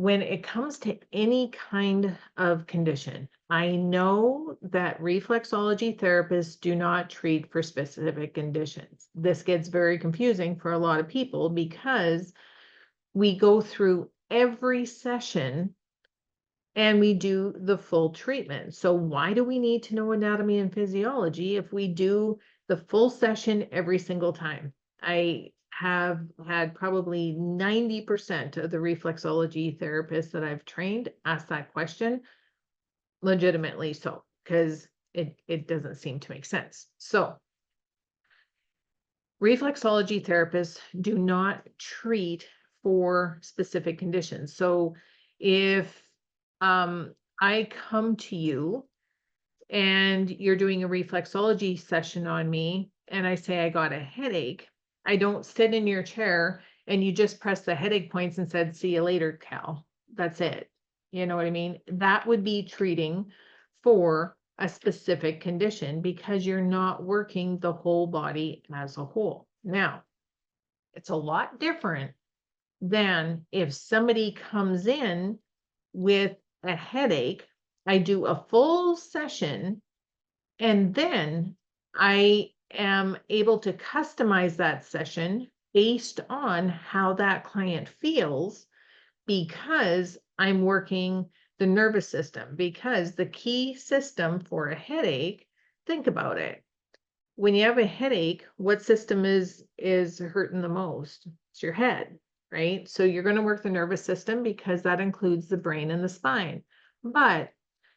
when it comes to any kind of condition, I know that reflexology therapists do not treat for specific conditions. This gets very confusing for a lot of people because we go through every session and we do the full treatment. So why do we need to know anatomy and physiology if we do the full session every single time? I have had probably 90% of the reflexology therapists that I've trained ask that question, legitimately so, because it doesn't seem to make sense. So reflexology therapists do not treat for specific conditions. So if I come to you and you're doing a reflexology session on me, and I say I got a headache, I don't sit in your chair and you just press the headache points and said, "See you later, Cal." That's it. You know what I mean? That would be treating for a specific condition because you're not working the whole body as a whole. Now, it's a lot different than if somebody comes in with a headache. I do a full session and then I am able to customize that session based on how that client feels because I'm working the nervous system. Because the key system for a headache, think about it. When you have a headache, what system is hurting the most? It's your head, right? So you're going to work the nervous system because that includes the brain and the spine. But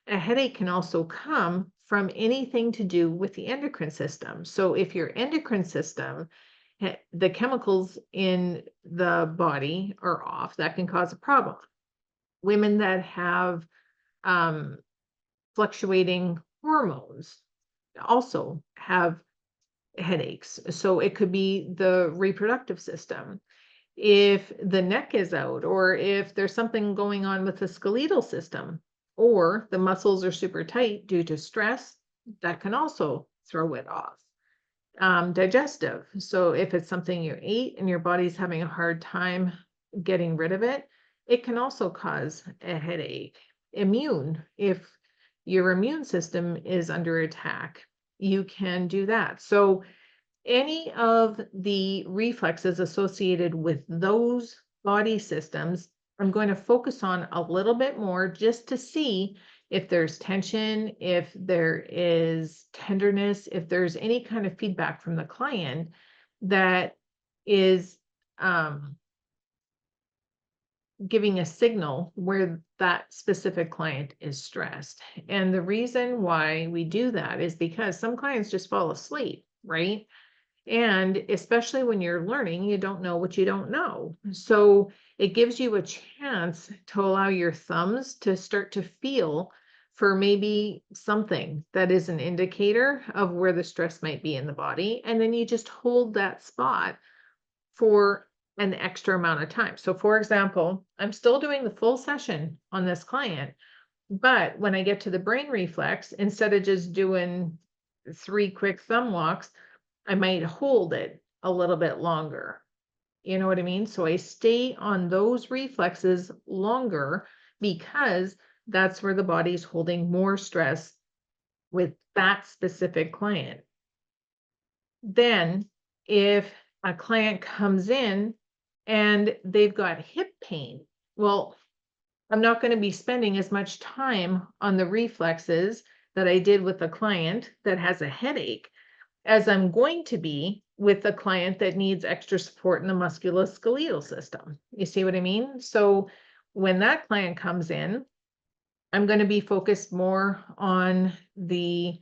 a headache can also come from anything to do with the endocrine system. So if your endocrine system, the chemicals in the body are off, that can cause a problem. Women that have fluctuating hormones also have headaches. So it could be the reproductive system. If the neck is out, or if there's something going on with the skeletal system, or the muscles are super tight due to stress, that can also throw it off. Digestive. So if it's something you ate and your body's having a hard time getting rid of it, it can also cause a headache. Immune. If your immune system is under attack, you can do that. So any of the reflexes associated with those body systems, I'm going to focus on a little bit more just to see if there's tension, if there is tenderness, if there's any kind of feedback from the client that is giving a signal where that specific client is stressed. And the reason why we do that is because some clients just fall asleep, right? And especially when you're learning, you don't know what you don't know. So it gives you a chance to allow your thumbs to start to feel for maybe something that is an indicator of where the stress might be in the body. And then you just hold that spot for an extra amount of time. So for example, I'm still doing the full session on this client, but when I get to the brain reflex, instead of just doing 3 quick thumb walks, I might hold it a little bit longer. You know what I mean? So I stay on those reflexes longer because that's where the body's holding more stress with that specific client. Then if a client comes in and they've got hip pain, well, I'm not going to be spending as much time on the reflexes that I did with a client that has a headache as I'm going to be with a client that needs extra support in the musculoskeletal system. You see what I mean? So when that client comes in, I'm going to be focused more on the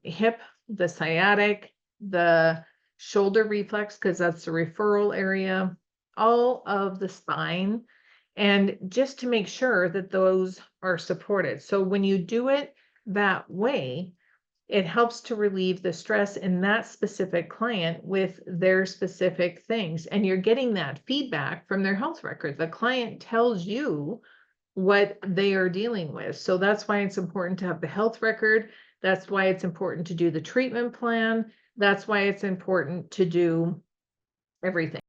hip, the sciatic, the shoulder reflex, because that's the referral area, all of the spine, and just to make sure that those are supported. So when you do it that way, it helps to relieve the stress in that specific client with their specific things. And you're getting that feedback from their health record. The client tells you what they are dealing with. So that's why it's important to have the health record. That's why it's important to do the treatment plan. That's why it's important to do everything.